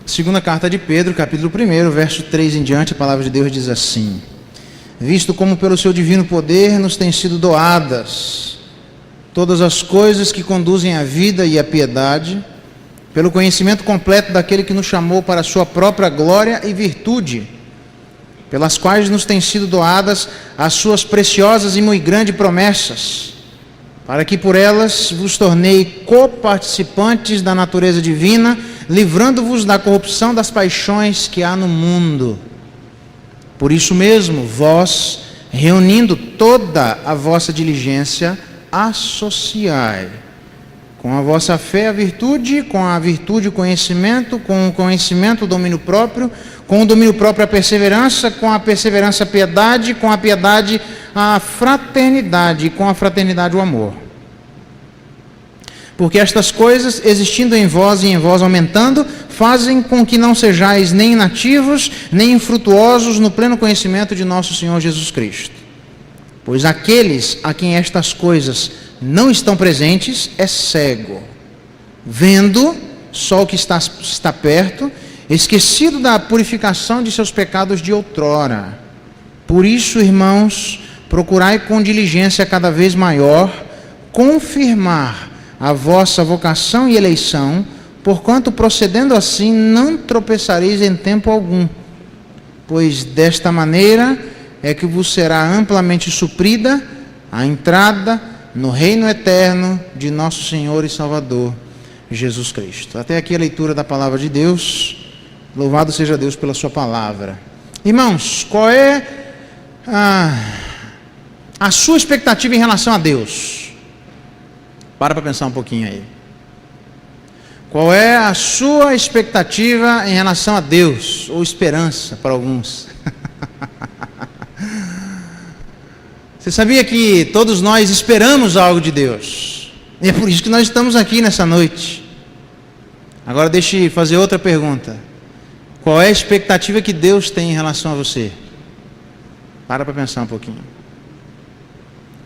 Segunda carta de Pedro, capítulo 1, verso 3 em diante, a palavra de Deus diz assim: visto como pelo seu divino poder nos têm sido doadas todas as coisas que conduzem à vida e à piedade, pelo conhecimento completo daquele que nos chamou para a sua própria glória e virtude, pelas quais nos têm sido doadas as suas preciosas e muito grandes promessas, para que por elas vos tornei coparticipantes da natureza divina, livrando-vos da corrupção das paixões que há no mundo. Por isso mesmo, vós, reunindo toda a vossa diligência, associai com a vossa fé a virtude, com a virtude o conhecimento, com o conhecimento o domínio próprio, com o domínio próprio a perseverança, com a perseverança a piedade, com a piedade a fraternidade, e com a fraternidade o amor. Porque estas coisas, existindo em vós e em vós aumentando, fazem com que não sejais nem inativos, nem infrutuosos no pleno conhecimento de nosso Senhor Jesus Cristo. Pois aqueles a quem estas coisas não estão presentes é cego, vendo só o que está perto, esquecido da purificação de seus pecados de outrora. Por isso, irmãos, procurai com diligência cada vez maior confirmar a vossa vocação e eleição, porquanto procedendo assim não tropeçareis em tempo algum, pois desta maneira é que vos será amplamente suprida a entrada no reino eterno de nosso Senhor e Salvador Jesus Cristo. Até aqui a leitura da palavra de Deus. Louvado seja Deus pela sua palavra. Irmãos, qual é a sua expectativa em relação a Deus? Para pensar um pouquinho aí. Qual é a sua expectativa em relação a Deus? Ou esperança para alguns? Você sabia que todos nós esperamos algo de Deus? E é por isso que nós estamos aqui nessa noite. Agora deixe eu fazer outra pergunta. Qual é a expectativa que Deus tem em relação a você? Para pensar um pouquinho.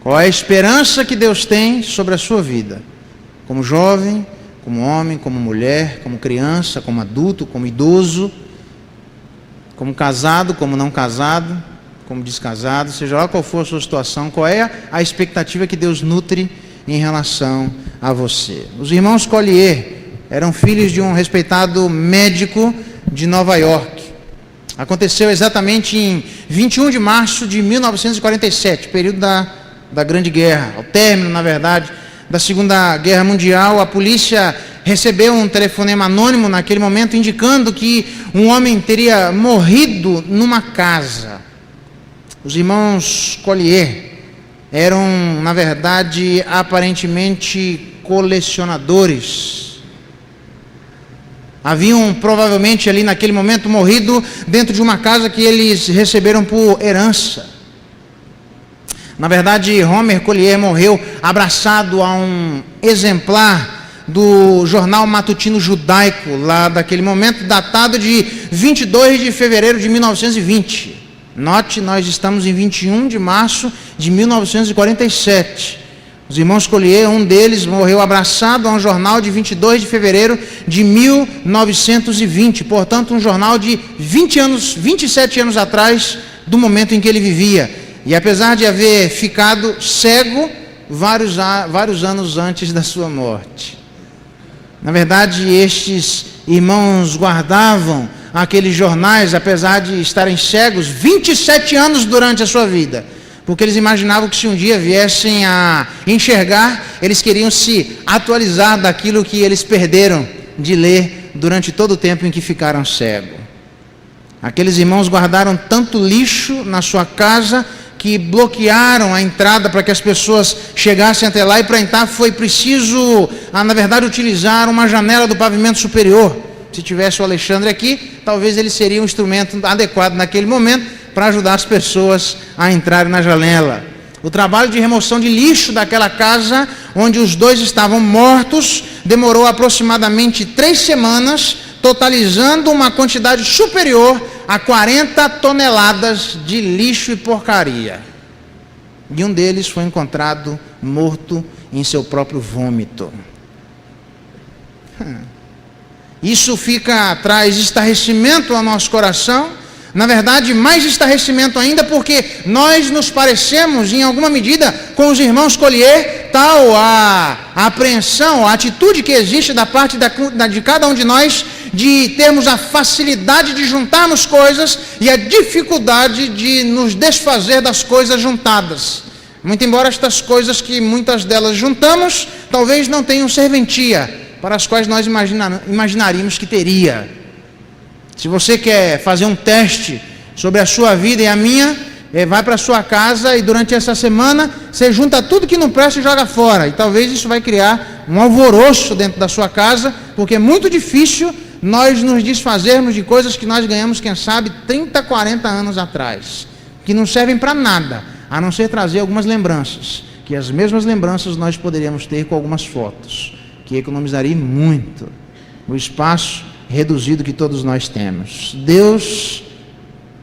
Qual é a esperança que Deus tem sobre a sua vida? Como jovem, como homem, como mulher, como criança, como adulto, como idoso, como casado, como não casado, como descasado, seja lá qual for a sua situação, qual é a expectativa que Deus nutre em relação a você? Os irmãos Collier eram filhos de um respeitado médico de Nova York. Aconteceu exatamente em 21 de março de 1947, período da Grande Guerra, ao término, na verdade, da Segunda Guerra Mundial. A polícia recebeu um telefonema anônimo naquele momento indicando que um homem teria morrido numa casa. Os irmãos Collier eram, na verdade, aparentemente colecionadores. Haviam provavelmente ali naquele momento morrido dentro de uma casa que eles receberam por herança. Na verdade, Homer Collier morreu abraçado a um exemplar do jornal matutino judaico, lá daquele momento, datado de 22 de fevereiro de 1920. Note, nós estamos em 21 de março de 1947. Os irmãos Collier, um deles morreu abraçado a um jornal de 22 de fevereiro de 1920. Portanto, um jornal de 27 anos atrás do momento em que ele vivia. E apesar de haver ficado cego vários anos antes da sua morte. Na verdade, estes irmãos guardavam aqueles jornais, apesar de estarem cegos, 27 anos durante a sua vida. Porque eles imaginavam que se um dia viessem a enxergar, eles queriam se atualizar daquilo que eles perderam de ler durante todo o tempo em que ficaram cegos. Aqueles irmãos guardaram tanto lixo na sua casa que bloquearam a entrada para que as pessoas chegassem até lá, e para entrar foi preciso, na verdade, utilizar uma janela do pavimento superior. Se tivesse o Alexandre aqui, talvez ele seria um instrumento adequado naquele momento para ajudar as pessoas a entrarem na janela. O trabalho de remoção de lixo daquela casa, onde os dois estavam mortos, demorou aproximadamente 3 semanas, totalizando uma quantidade superior a 40 toneladas de lixo e porcaria. E um deles foi encontrado morto em seu próprio vômito. Isso traz estarrecimento ao nosso coração. Na verdade, mais estarrecimento ainda, porque nós nos parecemos, em alguma medida, com os irmãos Collier, tal a apreensão, a atitude que existe da parte de cada um de nós, de termos a facilidade de juntarmos coisas e a dificuldade de nos desfazer das coisas juntadas. Muito embora estas coisas que muitas delas juntamos, talvez não tenham serventia para as quais nós imaginaríamos que teria. Se você quer fazer um teste sobre a sua vida e a minha, vai para a sua casa e durante essa semana você junta tudo que não presta e joga fora. E talvez isso vai criar um alvoroço dentro da sua casa, porque é muito difícil nós nos desfazermos de coisas que nós ganhamos, quem sabe, 30, 40 anos atrás, que não servem para nada, a não ser trazer algumas lembranças, que as mesmas lembranças nós poderíamos ter com algumas fotos, que economizaria muito o espaço reduzido que todos nós temos. Deus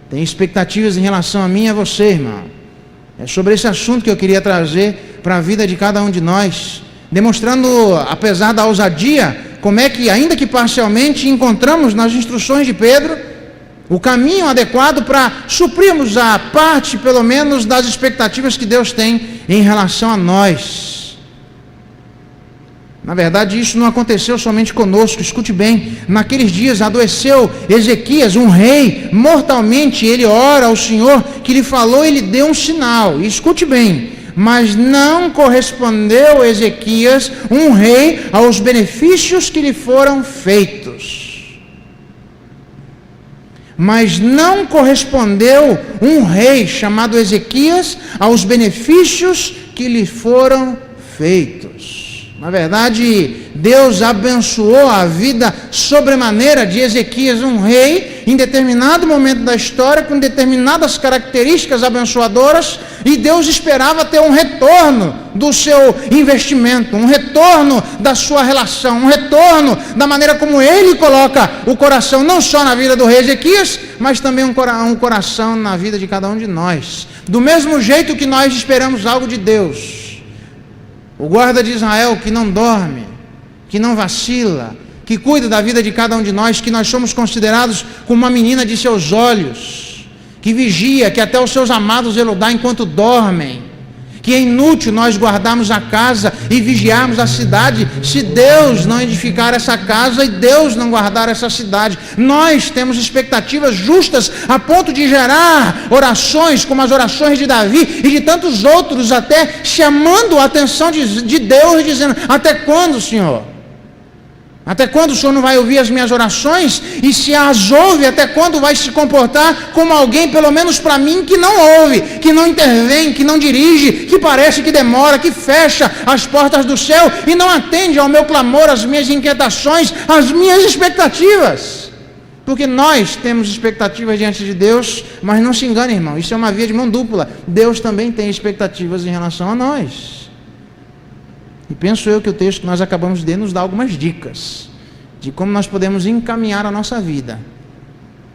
tem expectativas em relação a mim e a você, irmão. É sobre esse assunto que eu queria trazer para a vida de cada um de nós, demonstrando, apesar da ousadia, como é que, ainda que parcialmente, encontramos nas instruções de Pedro o caminho adequado para suprirmos a parte, pelo menos, das expectativas que Deus tem em relação a nós. Na verdade, isso não aconteceu somente conosco, escute bem. Naqueles dias adoeceu Ezequias, um rei, mortalmente. Ele ora ao Senhor que lhe falou e lhe deu um sinal. E escute bem, mas não correspondeu Ezequias, um rei, aos benefícios que lhe foram feitos. Mas não correspondeu um rei chamado Ezequias aos benefícios que lhe foram feitos. Na verdade, Deus abençoou a vida sobremaneira de Ezequias, um rei, em determinado momento da história, com determinadas características abençoadoras, e Deus esperava ter um retorno do seu investimento, um retorno da sua relação, um retorno da maneira como Ele coloca o coração, não só na vida do rei Ezequias, mas também um coração na vida de cada um de nós. Do mesmo jeito que nós esperamos algo de Deus, o guarda de Israel que não dorme, que não vacila, que cuida da vida de cada um de nós, que nós somos considerados como uma menina de seus olhos, que vigia, que até os seus amados ele dá enquanto dormem, que é inútil nós guardarmos a casa e vigiarmos a cidade, se Deus não edificar essa casa e Deus não guardar essa cidade. Nós temos expectativas justas a ponto de gerar orações como as orações de Davi e de tantos outros, até chamando a atenção de Deus e dizendo: até quando, Senhor? Até quando o Senhor não vai ouvir as minhas orações? E se as ouve, até quando vai se comportar como alguém, pelo menos para mim, que não ouve, que não intervém, que não dirige, que parece que demora, que fecha as portas do céu e não atende ao meu clamor, às minhas inquietações, às minhas expectativas? Porque nós temos expectativas diante de Deus, mas não se engane, irmão, isso é uma via de mão dupla. Deus também tem expectativas em relação a nós. E penso eu que o texto que nós acabamos de ler nos dá algumas dicas de como nós podemos encaminhar a nossa vida,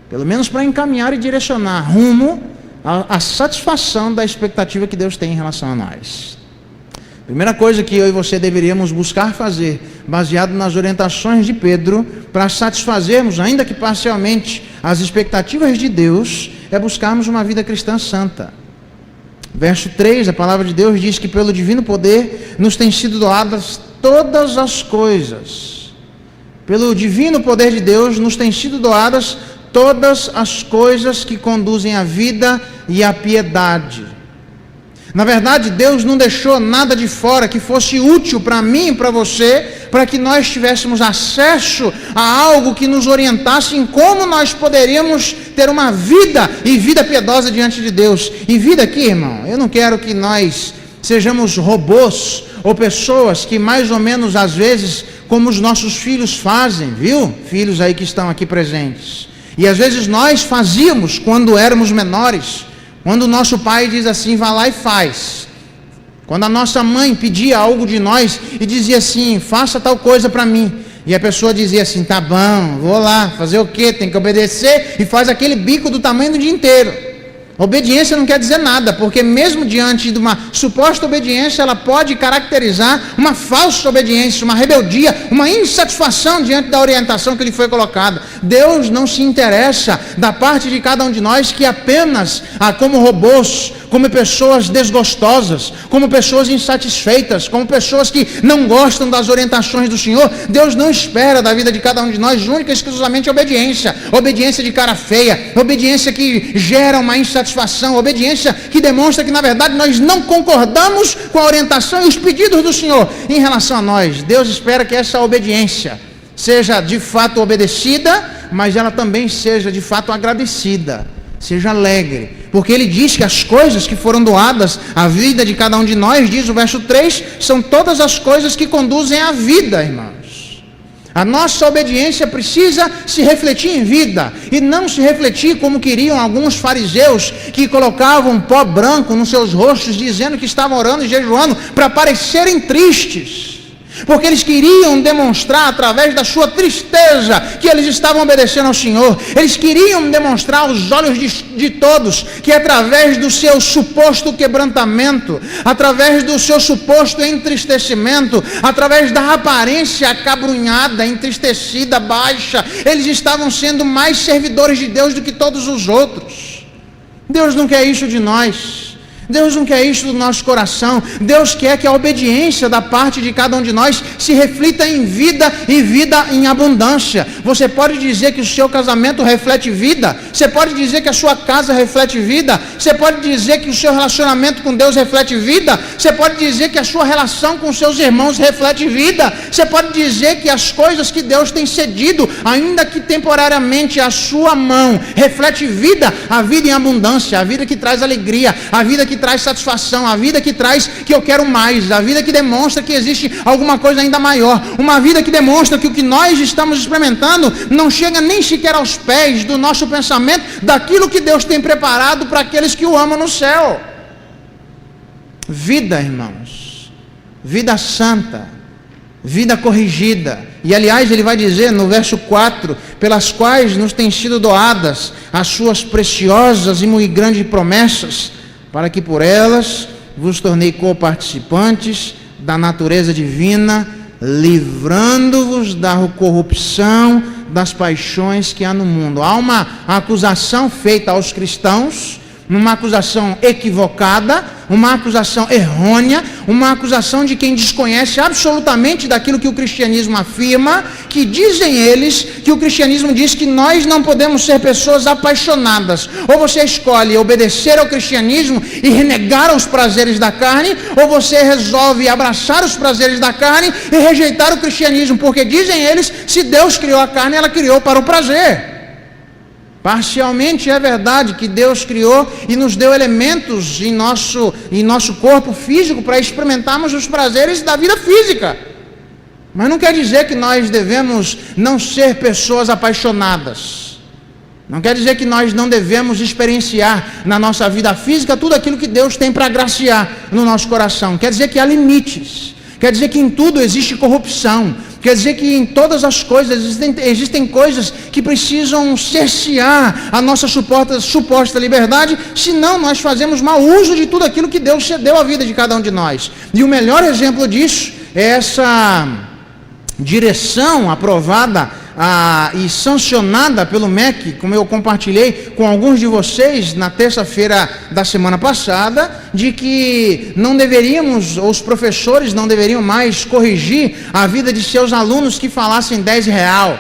pelo menos para encaminhar e direcionar rumo à satisfação da expectativa que Deus tem em relação a nós. Primeira coisa que eu e você deveríamos buscar fazer, baseado nas orientações de Pedro, para satisfazermos, ainda que parcialmente, as expectativas de Deus, é buscarmos uma vida cristã santa. Verso 3, a palavra de Deus diz que pelo divino poder nos têm sido doadas todas as coisas. Pelo divino poder de Deus nos têm sido doadas todas as coisas que conduzem à vida e à piedade. Na verdade, Deus não deixou nada de fora que fosse útil para mim e para você, para que nós tivéssemos acesso a algo que nos orientasse em como nós poderíamos ter uma vida e vida piedosa diante de Deus. E vida aqui, irmão, eu não quero que nós sejamos robôs ou pessoas que mais ou menos às vezes, como os nossos filhos fazem, viu? Filhos aí que estão aqui presentes. E às vezes nós fazíamos quando éramos menores. Quando o nosso pai diz assim, vá lá e faz. Quando a nossa mãe pedia algo de nós e dizia assim, faça tal coisa para mim. E a pessoa dizia assim, tá bom, vou lá, fazer o quê? Tem que obedecer, e faz aquele bico do tamanho do dia inteiro. Obediência não quer dizer nada, porque mesmo diante de uma suposta obediência, ela pode caracterizar uma falsa obediência, uma rebeldia, uma insatisfação diante da orientação que lhe foi colocada. Deus não se interessa da parte de cada um de nós que apenas, como robôs, como pessoas desgostosas, como pessoas insatisfeitas, como pessoas que não gostam das orientações do Senhor. Deus não espera da vida de cada um de nós única e exclusivamente obediência. Obediência de cara feia, obediência que gera uma insatisfação, obediência que demonstra que na verdade nós não concordamos com a orientação e os pedidos do Senhor em relação a nós. Deus espera que essa obediência seja de fato obedecida, mas ela também seja de fato agradecida, seja alegre, porque Ele diz que as coisas que foram doadas à vida de cada um de nós, diz o verso 3, são todas as coisas que conduzem à vida, irmãos. A nossa obediência precisa se refletir em vida, e não se refletir como queriam alguns fariseus, que colocavam pó branco nos seus rostos, dizendo que estavam orando e jejuando, para parecerem tristes, porque eles queriam demonstrar através da sua tristeza que eles estavam obedecendo ao Senhor. Eles queriam demonstrar aos olhos de todos que através do seu suposto quebrantamento, através do seu suposto entristecimento, através da aparência acabrunhada, entristecida, baixa, eles estavam sendo mais servidores de Deus do que todos os outros. Deus não quer isso de nós. Deus não quer isso do nosso coração. Deus quer que a obediência da parte de cada um de nós se reflita em vida, e vida em abundância. Você pode dizer que o seu casamento reflete vida, você pode dizer que a sua casa reflete vida, você pode dizer que o seu relacionamento com Deus reflete vida, você pode dizer que a sua relação com seus irmãos reflete vida, você pode dizer que as coisas que Deus tem cedido, ainda que temporariamente à sua mão, reflete vida, a vida em abundância, a vida que traz alegria, a vida que traz satisfação, a vida que traz que eu quero mais, a vida que demonstra que existe alguma coisa ainda maior, uma vida que demonstra que o que nós estamos experimentando não chega nem sequer aos pés do nosso pensamento, daquilo que Deus tem preparado para aqueles que o amam no céu. Vida, irmãos, vida santa, vida corrigida, e aliás ele vai dizer no verso 4, pelas quais nos têm sido doadas as suas preciosas e muito grandes promessas, para que por elas vos tornei coparticipantes da natureza divina, livrando-vos da corrupção das paixões que há no mundo. Há uma acusação feita aos cristãos, uma acusação equivocada, uma acusação errônea, uma acusação de quem desconhece absolutamente daquilo que o cristianismo afirma, que dizem eles que o cristianismo diz que nós não podemos ser pessoas apaixonadas. Ou você escolhe obedecer ao cristianismo e renegar os prazeres da carne, ou você resolve abraçar os prazeres da carne e rejeitar o cristianismo, porque dizem eles, se Deus criou a carne, ela criou para o prazer. Parcialmente é verdade que Deus criou e nos deu elementos em nosso corpo físico para experimentarmos os prazeres da vida física. Mas não quer dizer que nós devemos não ser pessoas apaixonadas. Não quer dizer que nós não devemos experienciar na nossa vida física tudo aquilo que Deus tem para agraciar no nosso coração. Quer dizer que há limites. Quer dizer que em tudo existe corrupção. Quer dizer que em todas as coisas existem coisas que precisam cercear a nossa suposta liberdade, senão nós fazemos mau uso de tudo aquilo que Deus cedeu à vida de cada um de nós. E o melhor exemplo disso é essa direção aprovada e sancionada pelo MEC, como eu compartilhei com alguns de vocês na terça-feira da semana passada, de que não deveríamos, ou os professores não deveriam mais corrigir a vida de seus alunos que falassem 10 real.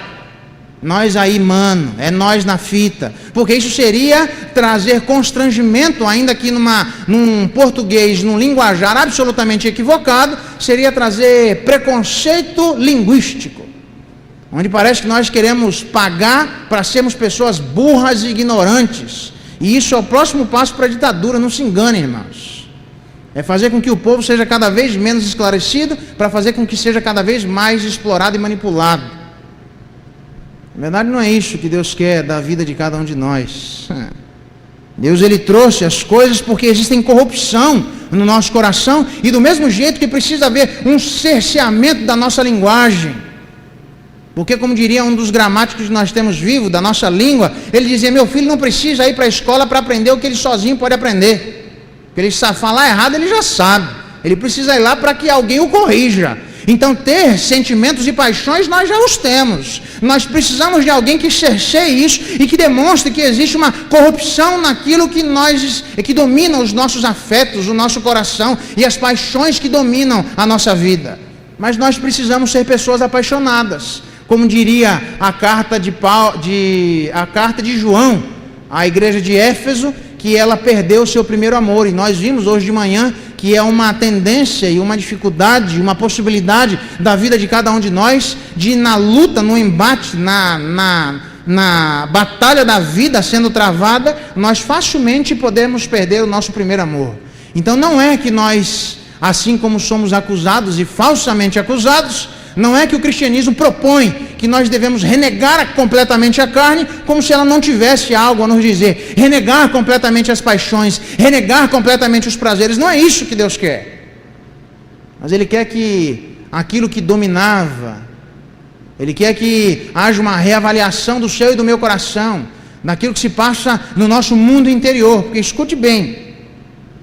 Nós aí, mano, é nós na fita, porque isso seria trazer constrangimento, ainda que num português, num linguajar absolutamente equivocado, seria trazer preconceito linguístico, onde parece que nós queremos pagar para sermos pessoas burras e ignorantes, e isso é o próximo passo para a ditadura. Não se enganem, irmãos, é fazer com que o povo seja cada vez menos esclarecido, para fazer com que seja cada vez mais explorado e manipulado. Na verdade não é isso que Deus quer da vida de cada um de nós. Deus, Ele trouxe as coisas porque existem corrupção no nosso coração, e do mesmo jeito que precisa haver um cerceamento da nossa linguagem, Porque, como diria um dos gramáticos que nós temos vivo, da nossa língua, ele dizia: meu filho não precisa ir para a escola para aprender o que ele sozinho pode aprender. Porque ele sabe falar errado, ele já sabe. Ele precisa ir lá para que alguém o corrija. Então, ter sentimentos e paixões, nós já os temos. Nós precisamos de alguém que cerceie isso e que demonstre que existe uma corrupção naquilo que domina os nossos afetos, o nosso coração e as paixões que dominam a nossa vida. Mas nós precisamos ser pessoas apaixonadas. Como diria a carta de João à igreja de Éfeso, que ela perdeu o seu primeiro amor. E nós vimos hoje de manhã que é uma tendência e uma dificuldade, uma possibilidade da vida de cada um de nós, de na luta, no embate, na batalha da vida sendo travada, nós facilmente podemos perder o nosso primeiro amor. Então não é que nós, assim como somos acusados e falsamente acusados, não é que o cristianismo propõe que nós devemos renegar completamente a carne, como se ela não tivesse algo a nos dizer, renegar completamente as paixões, renegar completamente os prazeres. Não é isso que Deus quer. Mas Ele quer que aquilo que dominava, Ele quer que haja uma reavaliação do seu e do meu coração, daquilo que se passa no nosso mundo interior. Porque escute bem,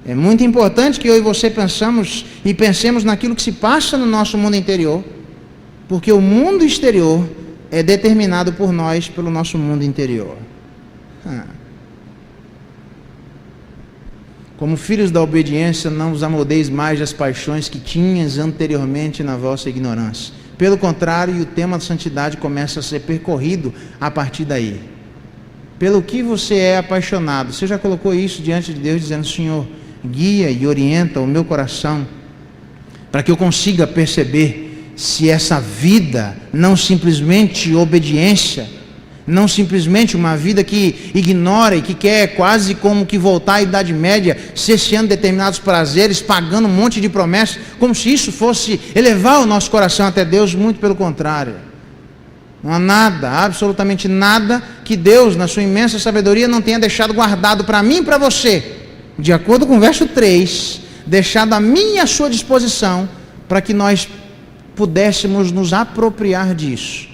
é muito importante que eu e você pensemos naquilo que se passa no nosso mundo interior, porque o mundo exterior é determinado por nós, pelo nosso mundo interior. Como filhos da obediência, não vos amoldeis mais das paixões que tinhas anteriormente na vossa ignorância. Pelo contrário, o tema da santidade começa a ser percorrido a partir daí. Pelo que você é apaixonado? Você já colocou isso diante de Deus, dizendo: Senhor, guia e orienta o meu coração, para que eu consiga perceber se essa vida, não simplesmente obediência, não simplesmente uma vida que ignora e que quer quase como que voltar à Idade Média, cesseando determinados prazeres, pagando um monte de promessas, como se isso fosse elevar o nosso coração até Deus. Muito pelo contrário. Não há nada, absolutamente nada, que Deus, na sua imensa sabedoria, não tenha deixado guardado para mim e para você, de acordo com o verso 3, deixado a mim e à sua disposição, para que nós pudéssemos nos apropriar disso,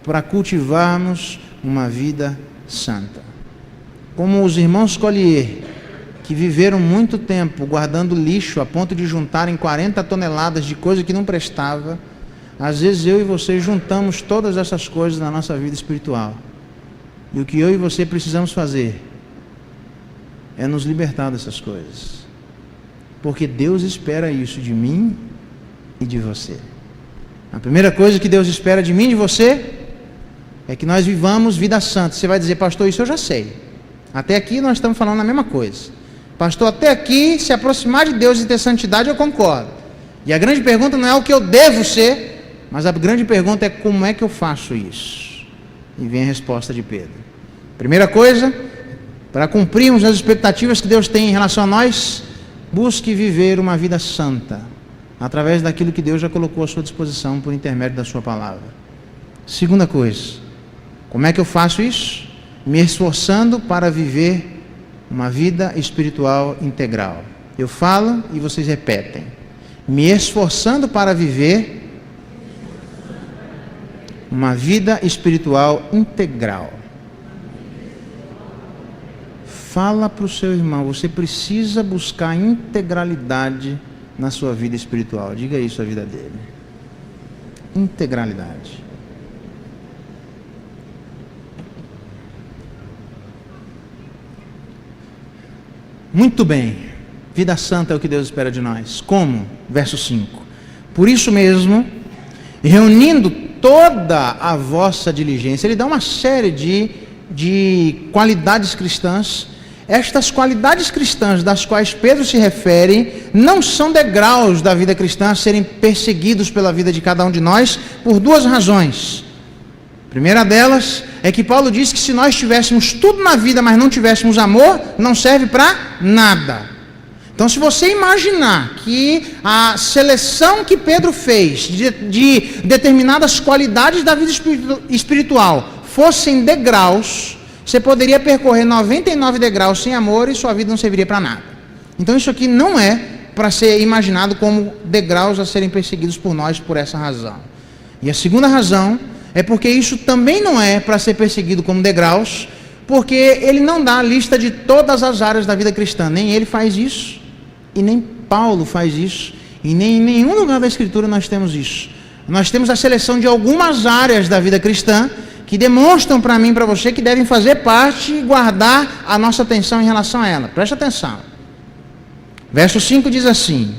para cultivarmos uma vida santa. Como os irmãos Collier, que viveram muito tempo guardando lixo a ponto de juntarem 40 toneladas de coisa que não prestava, às vezes eu e você juntamos todas essas coisas na nossa vida espiritual. E o que eu e você precisamos fazer é nos libertar dessas coisas, porque Deus espera isso de mim e de você. A primeira coisa que Deus espera de mim e de você é que nós vivamos vida santa. Você vai dizer: pastor, isso eu já sei. Até aqui nós estamos falando a mesma coisa. Pastor, até aqui, se aproximar de Deus e ter santidade, eu concordo. E a grande pergunta não é o que eu devo ser, mas a grande pergunta é: como é que eu faço isso? E vem a resposta de Pedro. Primeira coisa, para cumprirmos as expectativas que Deus tem em relação a nós, busque viver uma vida santa, através daquilo que Deus já colocou à sua disposição por intermédio da sua palavra. Segunda coisa, como é que eu faço isso? Me esforçando para viver uma vida espiritual integral. Eu falo e vocês repetem: me esforçando para viver uma vida espiritual integral. Fala para o seu irmão: você precisa buscar integralidade na sua vida espiritual. Diga isso à vida dele: integralidade. Muito bem, vida santa é o que Deus espera de nós. Como? Verso 5: por isso mesmo, reunindo toda a vossa diligência. Ele dá uma série de qualidades cristãs. Estas qualidades cristãs das quais Pedro se refere não são degraus da vida cristã a serem perseguidos pela vida de cada um de nós, por duas razões. A primeira delas é que Paulo diz que se nós tivéssemos tudo na vida, mas não tivéssemos amor, não serve para nada. Então, se você imaginar que a seleção que Pedro fez de determinadas qualidades da vida espiritual fossem degraus, você poderia percorrer 99 degraus sem amor e sua vida não serviria para nada. Então isso aqui não é para ser imaginado como degraus a serem perseguidos por nós por essa razão. E a segunda razão é porque isso também não é para ser perseguido como degraus, porque ele não dá a lista de todas as áreas da vida cristã, nem ele faz isso, e nem Paulo faz isso, e nem em nenhum lugar da Escritura nós temos isso. Nós temos a seleção de algumas áreas da vida cristã, que demonstram para mim e para você que devem fazer parte e guardar a nossa atenção em relação a ela. Preste atenção. Verso 5 diz assim: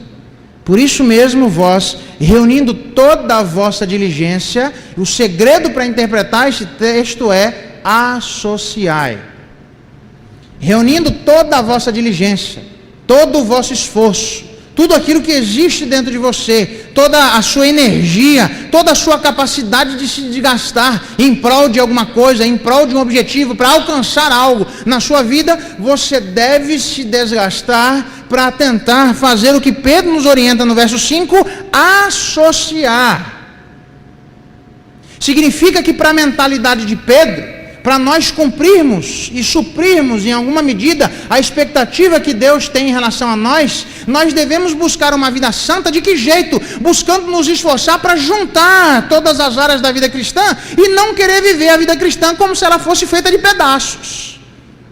por isso mesmo vós, reunindo toda a vossa diligência, o segredo para interpretar este texto é associai. Reunindo toda a vossa diligência, todo o vosso esforço, tudo aquilo que existe dentro de você, toda a sua energia, toda a sua capacidade de se desgastar em prol de alguma coisa, em prol de um objetivo, para alcançar algo na sua vida, você deve se desgastar para tentar fazer o que Pedro nos orienta no verso 5, associar. Significa que para a mentalidade de Pedro, para nós cumprirmos e suprirmos em alguma medida a expectativa que Deus tem em relação a nós, nós devemos buscar uma vida santa. De que jeito? Buscando nos esforçar para juntar todas as áreas da vida cristã e não querer viver a vida cristã como se ela fosse feita de pedaços.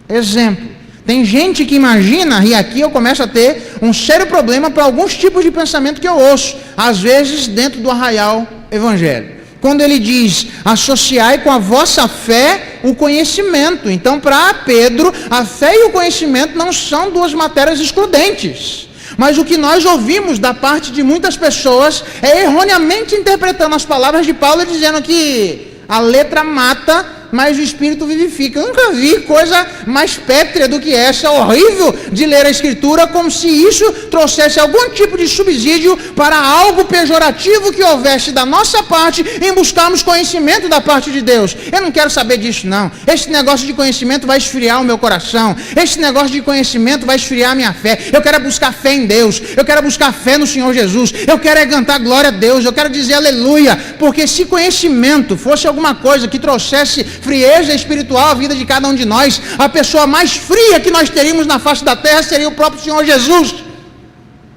Exemplo, tem gente que imagina, e aqui eu começo a ter um sério problema para alguns tipos de pensamento que eu ouço, às vezes dentro do arraial evangélico. Quando ele diz, associai com a vossa fé o conhecimento. Então, para Pedro, a fé e o conhecimento não são duas matérias excludentes. Mas o que nós ouvimos da parte de muitas pessoas é erroneamente interpretando as palavras de Paulo, dizendo que a letra mata, mas o Espírito vivifica. Eu nunca vi coisa mais pétrea do que essa. É horrível de ler a Escritura como se isso trouxesse algum tipo de subsídio para algo pejorativo que houvesse da nossa parte em buscarmos conhecimento da parte de Deus. Eu não quero saber disso, não. Esse negócio de conhecimento vai esfriar o meu coração. Esse negócio de conhecimento vai esfriar a minha fé. Eu quero buscar fé em Deus. Eu quero buscar fé no Senhor Jesus. Eu quero cantar glória a Deus. Eu quero dizer aleluia. Porque se conhecimento fosse alguma coisa que trouxesse frieza espiritual à vida de cada um de nós, a pessoa mais fria que nós teríamos na face da terra seria o próprio Senhor Jesus,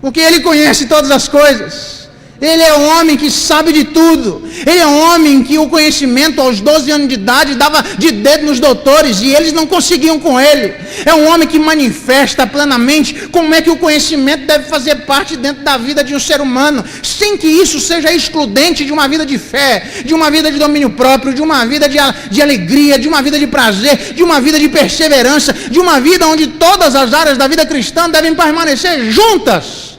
porque Ele conhece todas as coisas. Ele é um homem que sabe de tudo. Ele é um homem que o conhecimento aos 12 anos de idade dava de dedo nos doutores e eles não conseguiam com ele. É um homem que manifesta plenamente como é que o conhecimento deve fazer parte dentro da vida de um ser humano, sem que isso seja excludente de uma vida de fé, de uma vida de domínio próprio, de uma vida de alegria, de uma vida de prazer, de uma vida de perseverança, de uma vida onde todas as áreas da vida cristã devem permanecer juntas.